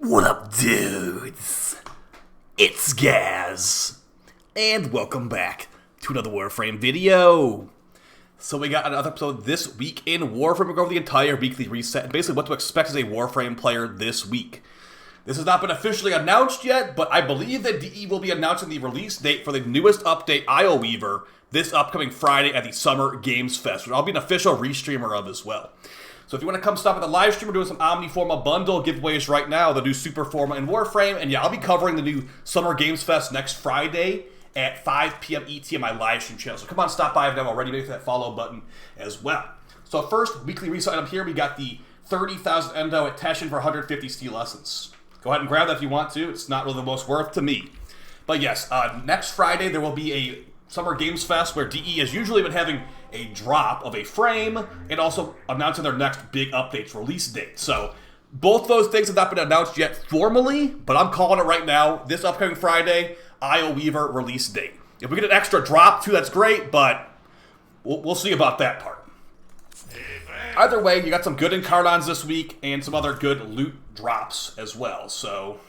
What up, dudes? It's Gaz, and welcome back to another Warframe video. So we got another episode this week in Warframe. We're going over the entire weekly reset and basically what to expect as a Warframe player this week. This has not been officially announced yet, but I believe that DE will be announcing the release date for the newest update, Weaver, this upcoming Friday at the Summer Games Fest, which I'll be an official restreamer of as well. So if you want to come stop at the live stream, we're doing some Omniforma bundle giveaways right now, the new Super Forma and Warframe, and yeah, I'll be covering the new Summer Games Fest next Friday at 5 p.m. ET on my live stream channel. So come on, stop by if you haven't already, make that follow button as well. So first, weekly reset item here, we got the 30,000 Endo at Teshin for 150 Steel Essence. Go ahead and grab that if you want to. It's not really the most worth to me. But yes, next Friday there will be a Summer Games Fest where DE has usually been having a drop of a frame and also announcing their next big updates release date. So both those things have not been announced yet formally, but I'm calling it right now. This upcoming Friday, Weaver release date. If we get an extra drop too, that's great, but we'll see about that part. Either way, you got some good Incarnons this week and some other good loot drops as well. So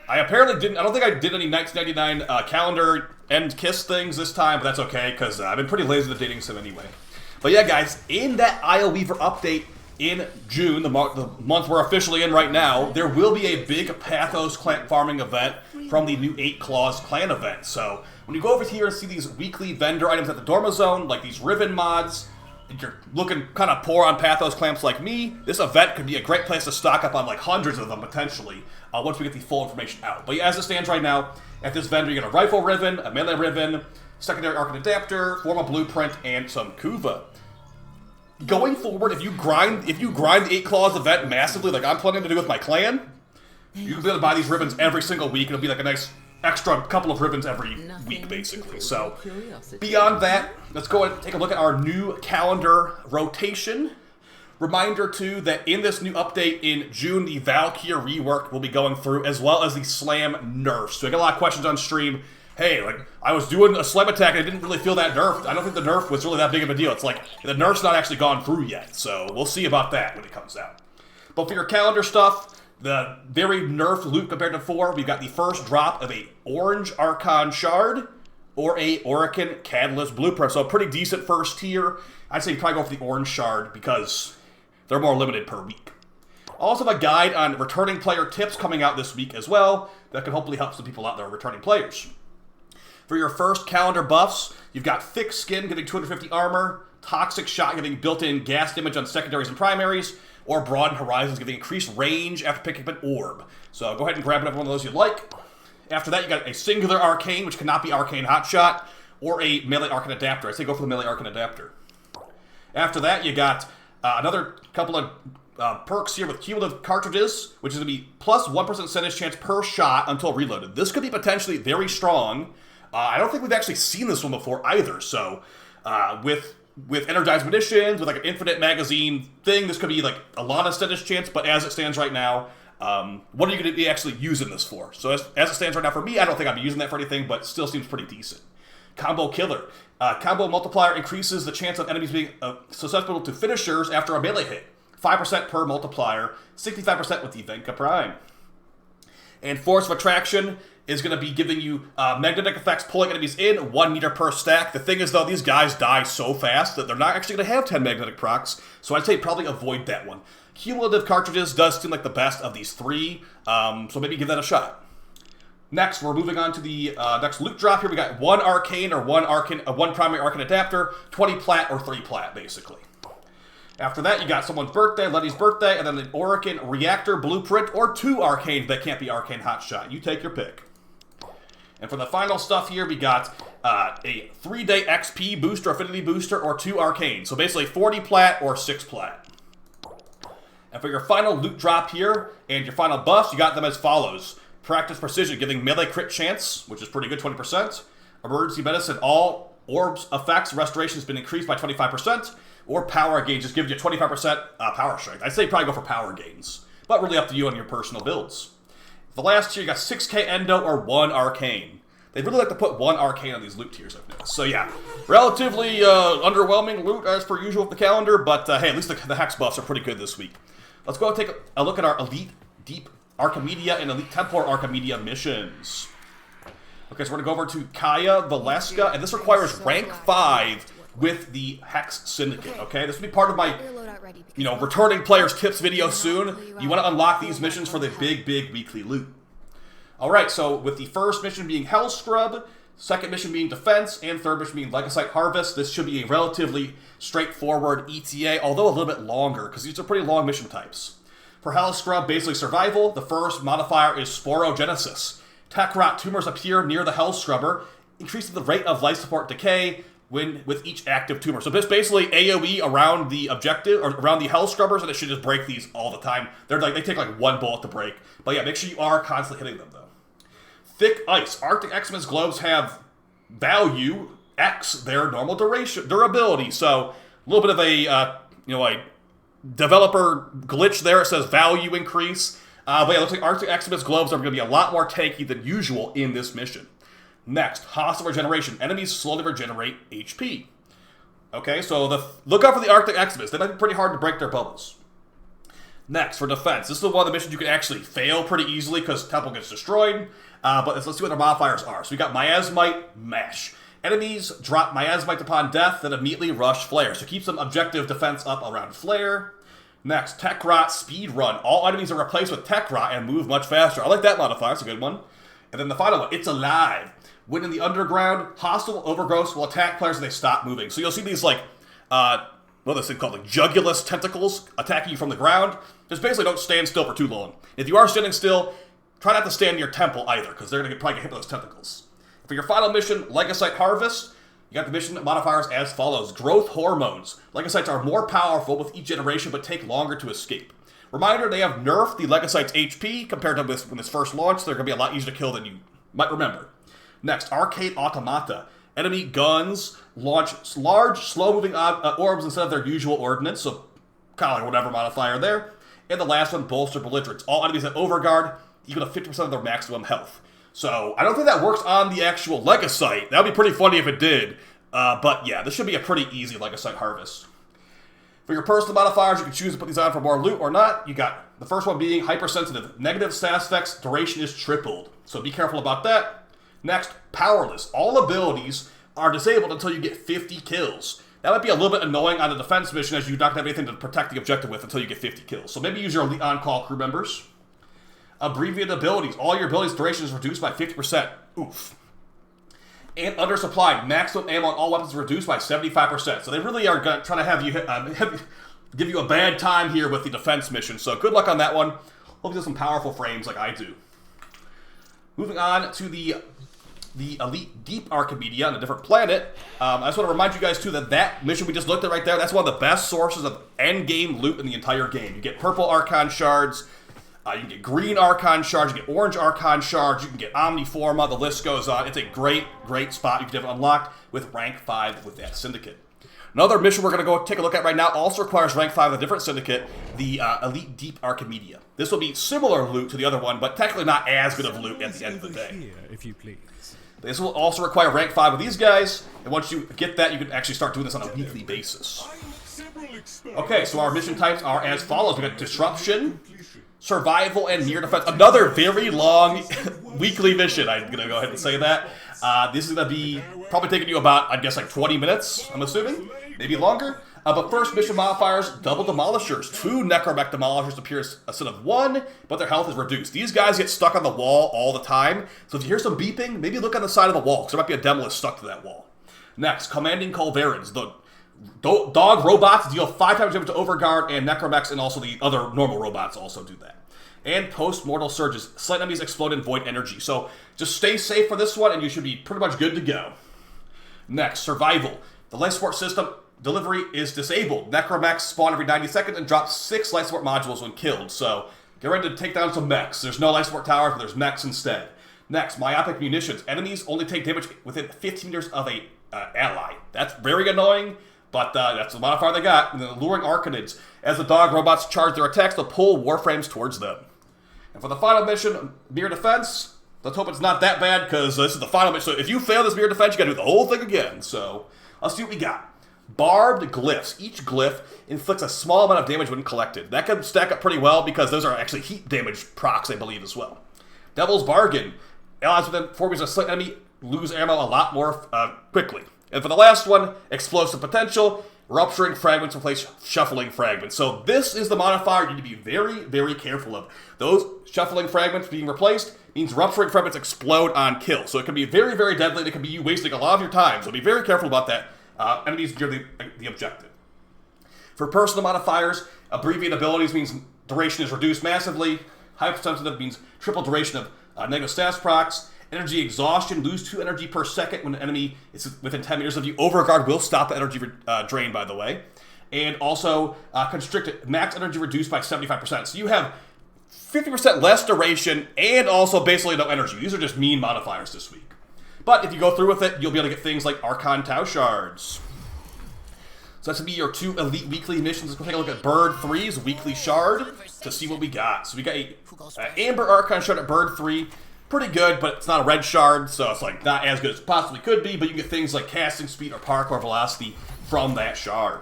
I apparently didn't. I don't think I did any 1999 calendar end kiss things this time, but that's okay because I've been pretty lazy with the dating sim anyway. But yeah, guys, in that Weaver update in June, the month we're officially in right now, there will be a big Pathos clan farming event from the new 8 Claws clan event. So when you go over here and see these weekly vendor items at the Dorma Zone, like these Riven mods, if you're looking kind of poor on Pathos clamps like me, this event could be a great place to stock up on like hundreds of them potentially once we get the full information out. But yeah, as it stands right now, at this vendor you get a Rifle Riven, a Melee Riven, Secondary Archon Adapter, Forma Blueprint, and some Kuva. Going forward, if you grind the 8 Claws event massively like I'm planning to do with my clan, you can be able to buy these ribbons every single week. It'll be like a nice extra couple of ribbons every week, basically. So, beyond that, let's go and take a look at our new calendar rotation. Reminder, too, that in this new update in June, the Valkyrie rework will be going through, as well as the Slam nerfs. So I got a lot of questions on stream. Hey, like, I was doing a Slam attack and I didn't really feel that nerfed. I don't think the nerf was really that big of a deal. It's like, the nerf's not actually gone through yet, so we'll see about that when it comes out. But for your calendar stuff, the very nerfed loot compared to 4, we've got the first drop of a orange Archon Shard or a Oricon Catalyst Blueprint. So a pretty decent first tier. I'd say probably go for the orange Shard because they're more limited per week. Also have a guide on returning player tips coming out this week as well that can hopefully help some people out there returning players. For your first calendar buffs, you've got Thick Skin giving 250 armor, Toxic Shot giving built-in gas damage on secondaries and primaries, or Broaden Horizons giving increased range after picking up an orb. So go ahead and grab whatever one of those you like. After that, you got a Singular Arcane, which cannot be Arcane Hotshot, or a Melee Arcon Adapter. I'd say go for the Melee Arcon Adapter. After that, you got another couple of perks here with cumulative cartridges, which is going to be plus 1% percentage chance per shot until reloaded. This could be potentially very strong. I don't think we've actually seen this one before either, so with energized munitions, with like an infinite magazine thing, this could be like a lot of percentage chance, but as it stands right now, what are you going to be actually using this for? So as it stands right now for me, I don't think I'd be using that for anything, but it still seems pretty decent. Combo Killer. Combo Multiplier increases the chance of enemies being susceptible to finishers after a melee hit. 5% per multiplier, 65% with the Venka Prime. And Force of Attraction is going to be giving you magnetic effects pulling enemies in 1 meter per stack. The thing is, though, these guys die so fast that they're not actually going to have 10 magnetic procs, so I'd say probably avoid that one. Cumulative cartridges does seem like the best of these 3, so maybe give that a shot. Next, we're moving on to the next loot drop here. We got 1 Arcane or 1 Primary Arcane Adapter, 20 Plat or 3 Plat, basically. After that, you got someone's birthday, Letty's birthday, and then the Oricon Reactor Blueprint, or 2 Arcanes that can't be Arcane Hotshot. You take your pick. And for the final stuff here, we got a 3-day XP booster, Affinity booster, or 2 Arcanes. So basically 40 Plat or 6 Plat. And for your final loot drop here, and your final buffs, you got them as follows. Practice Precision, giving melee crit chance, which is pretty good, 20%. Emergency Medicine, all orbs effects restoration has been increased by 25%. Or Power Gains, just gives you 25% power strength. I'd say probably go for Power Gains, but really up to you on your personal builds. The last tier, you got 6k Endo or 1 Arcane. They really like to put 1 Arcane on these loot tiers, I've noticed. So yeah, relatively underwhelming loot as per usual with the calendar, but hey, at least the Hex buffs are pretty good this week. Let's go and take a look at our Elite Deep Archimedia and Elite Templar Archimedia missions. Okay, so we're going to go over to Kaya Valeska, and this requires rank 5 with the Hex Syndicate, okay? This will be part of my, returning players tips video soon. You want to unlock these missions for the big weekly loot. Alright, so with the first mission being Hell Scrub, second mission being Defense, and third mission being Legasite Harvest, this should be a relatively straightforward ETA, although a little bit longer, because these are pretty long mission types. For Hell Scrub, basically survival, the first modifier is Sporogenesis. Tech rot tumors appear near the Hell Scrubber, increasing the rate of life support decay with each active tumor. So this basically AoE around the objective, or around the Hell Scrubbers, and it should just break these all the time. They take like one bullet to break. But yeah, make sure you are constantly hitting them though. Thick Ice. Arctic Xmas globes have value X their normal durability. So a little bit of a a developer glitch there. It says value increase. But yeah, it looks like Arctic Xmas globes are going to be a lot more tanky than usual in this mission. Next, hostile regeneration. Enemies slowly regenerate HP. Okay, so look out for the Arctic Xmas. They might be pretty hard to break their bubbles. Next, for defense. This is one of the missions you can actually fail pretty easily because Temple gets destroyed. But let's see what their modifiers are. So we got Miasmite, Mash. Enemies drop Miasmite upon death, then immediately rush Flare. So keep some objective defense up around Flare. Next, Tech Rot, Speed Run. All enemies are replaced with Tech Rot and move much faster. I like that modifier. It's a good one. And then the final one, It's Alive. When in the underground, hostile overgrowths will attack players as they stop moving. So you'll see these, what is this thing called? Like jugulus tentacles attacking you from the ground. Just basically don't stand still for too long. If you are standing still, try not to stand near Temple either, because they're going to probably get hit with those tentacles. For your final mission, Legasite Harvest, you got the mission modifiers as follows. Growth Hormones. Legasites are more powerful with each generation, but take longer to escape. Reminder, they have nerfed the Legasite's HP compared to when this first launched. They're going to be a lot easier to kill than you might remember. Next, Arcade Automata. Enemy guns launch large, slow-moving orbs instead of their usual ordnance, so kind of like whatever modifier there. And the last one, Bolster Belligerence. All enemies that overguard equal to 50% of their maximum health. So I don't think that works on the actual Legasite. That would be pretty funny if it did. But yeah, this should be a pretty easy Legasite Harvest. For your personal modifiers, you can choose to put these on for more loot or not. You got the first one being Hypersensitive. Negative status effects, duration is tripled. So be careful about that. Next, Powerless. All abilities are disabled until you get 50 kills. That might be a little bit annoying on the defense mission as you're not going to have anything to protect the objective with until you get 50 kills. So maybe use your elite on-call crew members. Abbreviated abilities. All your abilities' duration is reduced by 50%. Oof. And undersupplied. Maximum ammo on all weapons is reduced by 75%. So they really are trying to have you give you a bad time here with the defense mission. So good luck on that one. Hope you do some powerful frames like I do. Moving on to the Elite Deep Archimedia on a different planet. I just want to remind you guys, too, that mission we just looked at right there, that's one of the best sources of endgame loot in the entire game. You get purple Archon Shards, you can get green Archon Shards, you get orange Archon Shards, you can get Omniforma, the list goes on. It's a great spot you can have unlocked with rank 5 with that syndicate. Another mission we're going to go take a look at right now also requires rank 5 with a different syndicate, the Elite Deep Archimedia. This will be similar loot to the other one, but technically not as good of loot at the end of the day. Here, if you please. This will also require rank 5 with these guys, and once you get that, you can actually start doing this on a weekly basis. Okay, so our mission types are as follows. We got Disruption, Survival, and Near Defense. Another very long weekly mission, I'm going to go ahead and say that. This is going to be probably taking you about, I guess, like 20 minutes, I'm assuming. Maybe longer. But first, mission modifiers, Double Demolishers. 2 Necromech Demolishers appear instead of 1, but their health is reduced. These guys get stuck on the wall all the time, so if you hear some beeping, maybe look on the side of the wall, because there might be a Demolist stuck to that wall. Next, Commanding Culverins. The dog robots deal 5 times damage to Overguard and Necromechs, and also the other normal robots also do that. And Post-Mortal Surges. Slight enemies explode in void energy. So just stay safe for this one, and you should be pretty much good to go. Next, Survival. The life support system delivery is disabled. Necromechs spawn every 90 seconds and drop 6 life support modules when killed. So get ready to take down some mechs. There's no life support towers, but there's mechs instead. Next, Myopic Munitions. Enemies only take damage within 15 meters of a ally. That's very annoying, but that's the modifier they got. And then Alluring Arcanids. As the dog robots charge their attacks, they'll pull Warframes towards them. And for the final mission, Mere Defense, let's hope it's not that bad, because this is the final mission. So if you fail this Mere Defense, you gotta do the whole thing again. So let's see what we got. barbed glyphs. Each glyph inflicts a small amount of damage when collected. That can stack up pretty well because those are actually heat damage procs, I believe, as well. Devil's Bargain. Allies within 4 meters of a select enemy lose ammo a lot more quickly. And for the last one, Explosive Potential. Rupturing Fragments replace Shuffling Fragments. So this is the modifier you need to be very, very careful of. Those Shuffling Fragments being replaced means Rupturing Fragments explode on kill. So it can be very, very deadly. It can be you wasting a lot of your time. So be very careful about that. Enemies near the objective. For personal modifiers, abbreviated abilities means duration is reduced massively. Hypersensitive means triple duration of negative status procs. Energy exhaustion, lose 2 energy per second when an enemy is within 10 meters of you. Overguard will stop the energy drain, by the way. And also, constricted, max energy reduced by 75%. So you have 50% less duration and also basically no energy. These are just mean modifiers this week. But if you go through with it, you'll be able to get things like Archon Tau Shards. So that's going to be your 2 elite weekly missions. Let's go take a look at Bird 3's weekly shard to see what we got. So we got a Amber Archon shard at Bird 3. Pretty good, but it's not a red shard, so it's like not as good as it possibly could be, but you can get things like casting speed or parkour velocity from that shard.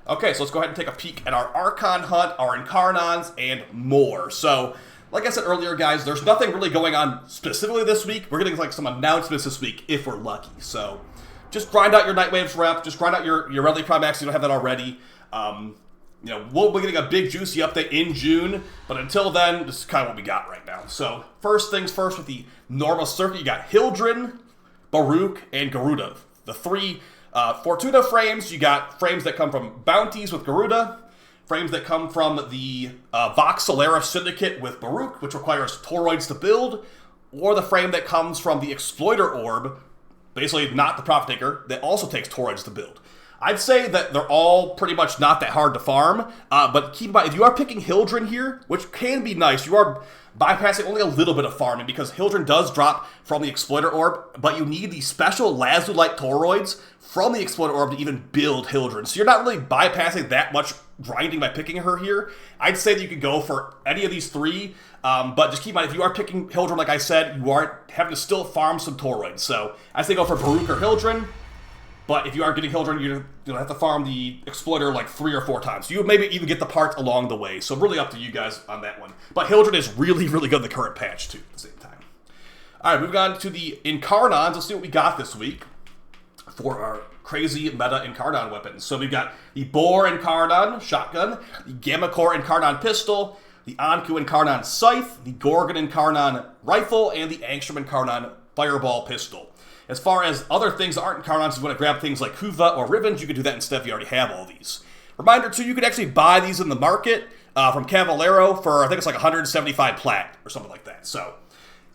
Okay, so let's go ahead and take a peek at our Archon hunt, our Incarnons, and more. So, like I said earlier, guys, there's nothing really going on specifically this week. We're getting like some announcements this week if we're lucky. So, just grind out your Nightwaves rep, just grind out your Redley Prime Max if you don't have that already. We'll be getting a big juicy update in June, but until then, this is kind of what we got right now. So, first things first with the normal circuit, you got Hildren, Baruch, and Garuda. The 3 Fortuna frames, you got frames that come from Bounties with Garuda, frames that come from the Vox Solera Syndicate with Baruch, which requires toroids to build, or the frame that comes from the Exploiter Orb, basically not the Profit Taker, that also takes toroids to build. I'd say that they're all pretty much not that hard to farm, but keep in mind, if you are picking Hildren here, which can be nice, you are bypassing only a little bit of farming, because Hildren does drop from the Exploiter Orb, but you need the special Lazulite toroids from the Exploiter Orb to even build Hildren. So you're not really bypassing that much grinding by picking her here. I'd say that you could go for any of these 3, but just keep in mind, if you are picking Hildren, like I said, you are having to still farm some toroids. So I'd say go for Baruch or Hildren. But if you are getting Hildren, you're going to have to farm the Exploiter like 3 or 4 times. So you maybe even get the parts along the way. So really up to you guys on that one. But Hildren is really, really good in the current patch too at the same time. All right, moving on to the Incarnons. Let's see what we got this week for our crazy meta Incarnon weapons. So we've got the Boar Incarnon shotgun, the Gamma Core Incarnon pistol, the Anku Incarnon scythe, the Gorgon Incarnon rifle, and the Angstrom Incarnon fireball pistol. As far as other things that aren't Incarnons, if you want to grab things like Huva or Rivens, you can do that instead if you already have all these. Reminder too, you can actually buy these in the market from Cavallero for, I think it's like 175 plat or something like that. So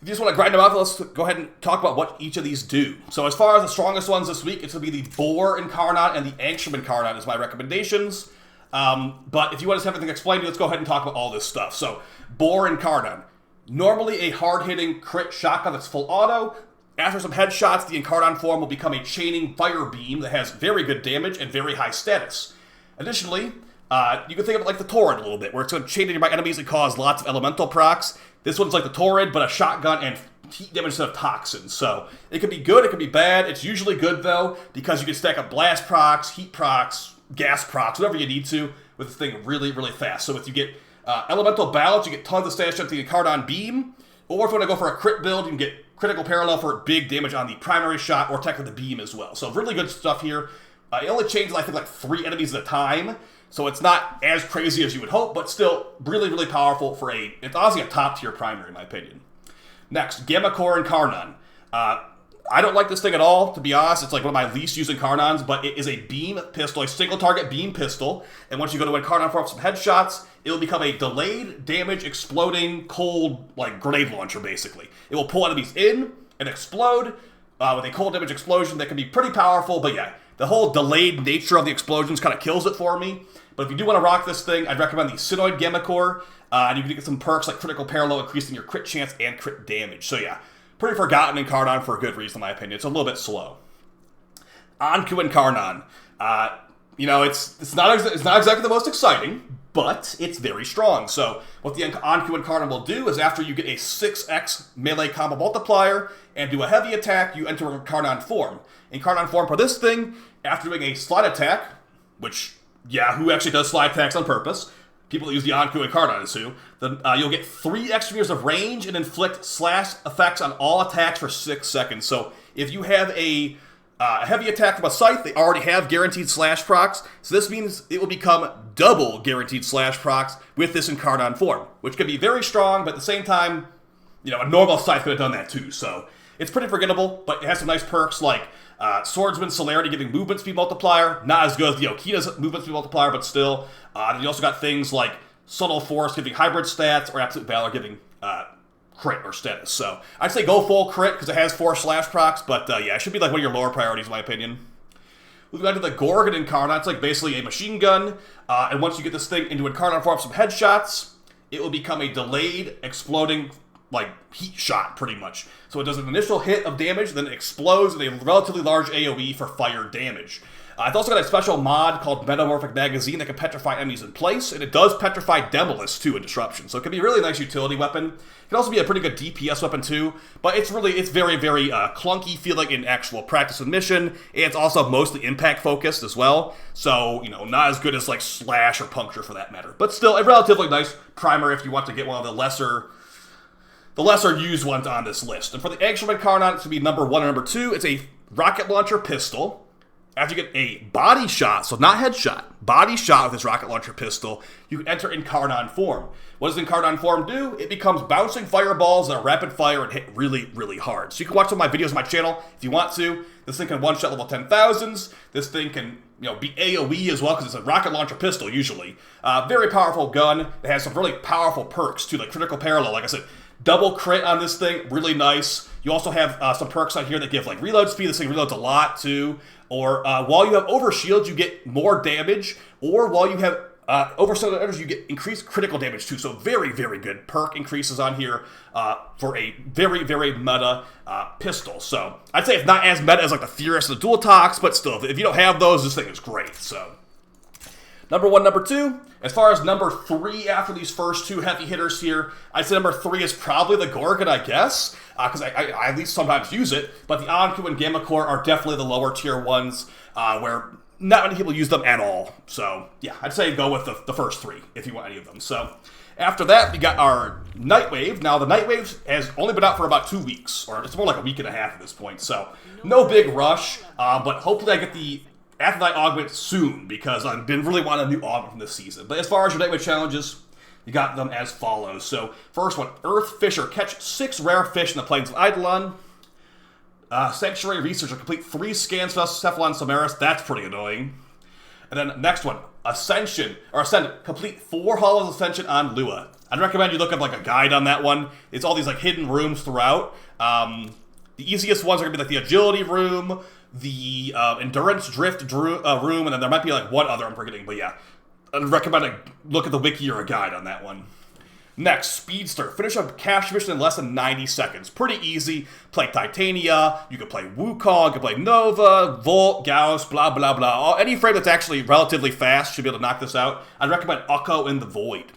if you just want to grind them out, let's go ahead and talk about what each of these do. So as far as the strongest ones this week, it's going to be the Boar Incarnon and the Angstrom Incarnon is my recommendations. But if you want to have everything explained to you, let's go ahead and talk about all this stuff. So Boar Incarnon, normally a hard-hitting crit shotgun that's full auto. After some headshots, the Incarnon form will become a chaining fire beam that has very good damage and very high status. Additionally, you can think of it like the Torrid a little bit, where it's going to chain nearby enemies and cause lots of elemental procs. This one's like the Torrid, but a shotgun and heat damage instead of toxins. So it can be good, it can be bad. It's usually good, though, because you can stack up blast procs, heat procs, gas procs, whatever you need to, with this thing really, really fast. So if you get elemental balance, you get tons of status up to the Incarnon beam. Or if you want to go for a crit build, you can get critical parallel for big damage on the primary shot or technically the beam as well. So really good stuff here. It only changes, I think, like 3 enemies at a time. So it's not as crazy as you would hope, but still really, really powerful for it's honestly a top tier primary in my opinion. Next, Gamma Core Incarnon. I don't like this thing at all, to be honest. It's like one of my least used Incarnons, but it is a beam pistol, a single target beam pistol. And once you go to Incarnon for some headshots, it'll become a delayed damage exploding cold like grenade launcher basically. It will pull enemies in and explode with a cold damage explosion that can be pretty powerful, but yeah, the whole delayed nature of the explosions kind of kills it for me. But if you do want to rock this thing, I'd recommend the Synoid Gamma Core, and you can get some perks like critical parallel, increasing your crit chance and crit damage. So yeah, pretty forgotten Incarnon for a good reason in my opinion. It's a little bit slow. Anku Incarnon. It's not exactly the most exciting, but it's very strong. So what the Anku Incarnon will do is after you get a 6x melee combo multiplier and do a heavy attack, you enter Incarnon form. Incarnon form for this thing, after doing a slide attack, which, yeah, who actually does slide attacks on purpose? People that use the Archon Incarnon is who. Then you'll get 3 extra meters of range and inflict slash effects on all attacks for 6 seconds. So if you have a heavy attack from a scythe, they already have guaranteed slash procs. So this means it will become double guaranteed slash procs with this Incarnon form, which can be very strong, but at the same time, you know, a normal scythe could have done that too. So it's pretty forgettable, but it has some nice perks like Swordsman Celerity giving movement speed multiplier. Not as good as the Okina's movement speed multiplier, but still. Then you also got things like Subtle Force giving hybrid stats, or Absolute Valor giving crit or status. So I'd say go full crit because it has 4 slash procs, but yeah, it should be like one of your lower priorities in my opinion. Moving on to the Gorgon Incarnon, it's like basically a machine gun, and once you get this thing into Incarnon form, some headshots, it will become a delayed exploding like heat shot pretty much. So it does an initial hit of damage, then it explodes with a relatively large AoE for fire damage. It's also got a special mod called Metamorphic Magazine that can petrify enemies in place, and it does petrify Demolist too in Disruption. So it can be a really nice utility weapon. It can also be a pretty good DPS weapon too, but it's very, very clunky feeling in actual practice and mission, and it's also mostly impact focused as well. So, you know, not as good as like Slash or Puncture for that matter. But still, a relatively nice primer if you want to get one of the lesser used ones on this list. And for the Archon Incarnon, it's going to be number 1 and number 2. It's a rocket launcher pistol. After you get a body shot, so not headshot, body shot with this rocket launcher pistol, you can enter Incarnon form. What does Incarnon form do? It becomes bouncing fireballs that are rapid fire and hit really, really hard. So you can watch some of my videos on my channel if you want to. This thing can one-shot level 10,000s. This thing can, you know, be AoE as well because it's a rocket launcher pistol usually. Very powerful gun. It has some really powerful perks too, like critical parallel. Like I said, double crit on this thing, really nice. You also have some perks on here that give like reload speed. This thing reloads a lot too. Or while you have overshield, you get more damage. Or while you have overshield energy, you get increased critical damage too. So very, very good perk increases on here for a very, very meta pistol. So I'd say it's not as meta as like the Furious and the Dual Tox, but still, if you don't have those, this thing is great. So number 1, number 2. As far as number 3 after these first 2 heavy hitters here, I'd say number 3 is probably the Gorgon, I guess, because I at least sometimes use it, but the Anku and Gamma Core are definitely the lower tier ones where not many people use them at all. So yeah, I'd say go with the first 3 if you want any of them. So after that, we got our Nightwave. Now, the Nightwave has only been out for about 2 weeks, or it's more like a week and a half at this point, so no big rush, but hopefully I get the Athenite augment soon, because I've been really wanting a new augment from this season. But as far as your Nightwave challenges, you got them as follows. So, first one, Earth Fisher. Catch 6 rare fish in the plains of Eidolon. Sanctuary Researcher. Complete 3 scans for Cephalon Samaris. That's pretty annoying. And then next one, Ascension. Or Ascend. Complete 4 Hollows Ascension on Lua. I'd recommend you look up like a guide on that one. It's all these like hidden rooms throughout. The easiest ones are going to be like the Agility Room, the Endurance Drift room, and then there might be like one other I'm forgetting, but yeah. I'd recommend a look at the wiki or a guide on that one. Next, Speedster. Finish a cash mission in less than 90 seconds. Pretty easy. Play Titania, you can play Wukong, you can play Nova, Volt, Gauss, blah, blah, blah. Any frame that's actually relatively fast should be able to knock this out. I'd recommend Ukko in the Void.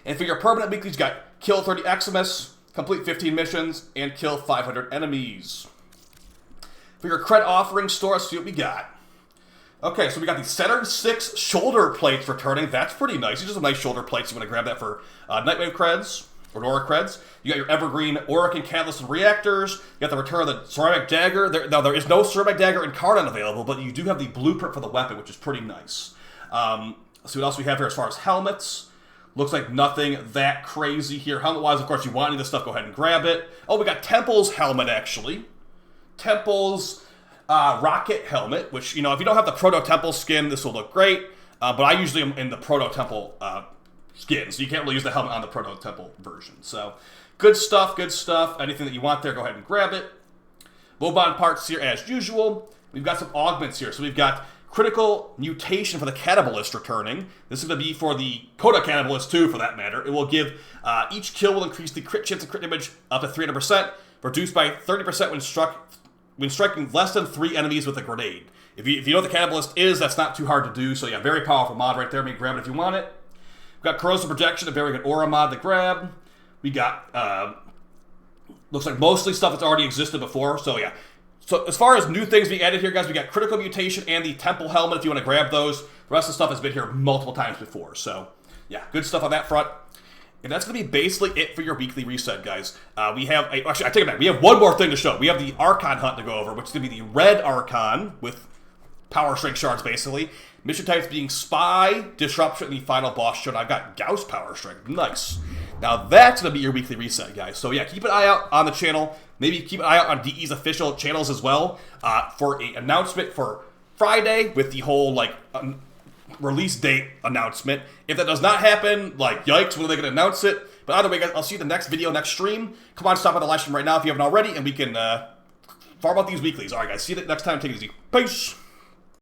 And for your permanent weeklies, you got Kill 30 Eximus, complete 15 missions, and kill 500 enemies. For your cred offering store, let's see what we got. Okay, so we got the Centered 6 shoulder plates returning. That's pretty nice. These are some nice shoulder plates. You want to grab that for Nightwave creds, or Nora creds. You got your Evergreen Auric Catalyst and Reactors. You got the return of the Ceramic Dagger. Now, there is no Ceramic Dagger Incarnon available, but you do have the blueprint for the weapon, which is pretty nice. So what else we have here as far as helmets? Looks like nothing that crazy here. Helmet-wise, of course, you want any of this stuff, go ahead and grab it. Oh, we got Temple's helmet, actually. Temple's Rocket helmet, which, you know, if you don't have the Proto Temple skin, this will look great. But I usually am in the Proto Temple skin, so you can't really use the helmet on the Proto Temple version. So, good stuff, good stuff. Anything that you want there, go ahead and grab it. Wobon parts here as usual. We've got some augments here. So we've got Critical Mutation for the Catabalist returning. This is going to be for the Coda Catabalist too, for that matter. It will give, each kill will increase the crit chance of crit damage up to 300%, reduced by 30% when striking less than 3 enemies with a grenade. If you know what the Catabalist is, that's not too hard to do. So yeah, very powerful mod right there. Maybe grab it if you want it. We've got Corrosive Projection, a very good aura mod to grab. We got, looks like mostly stuff that's already existed before. So yeah, So as far as new things being added here, guys, we got Critical Mutation and the Temple Helmet if you want to grab those. The rest of the stuff has been here multiple times before. So, yeah, good stuff on that front. And that's going to be basically it for your weekly reset, guys. We have, actually, I take it back. We have one more thing to show. We have the Archon hunt to go over, which is going to be the red Archon with power strength shards, basically. Mission types being Spy, Disruption, and the final boss showdown. I've got Gauss power strength. Nice. Now that's going to be your weekly reset, guys. So yeah, keep an eye out on the channel. Maybe keep an eye out on DE's official channels as well for an announcement for Friday with the whole, like, release date announcement. If that does not happen, like, yikes, when are they going to announce it? But either way, guys, I'll see you in the next video, next stream. Come on, stop by the live stream right now if you haven't already, and we can farm out these weeklies. All right, guys, see you next time. Take it easy. Peace.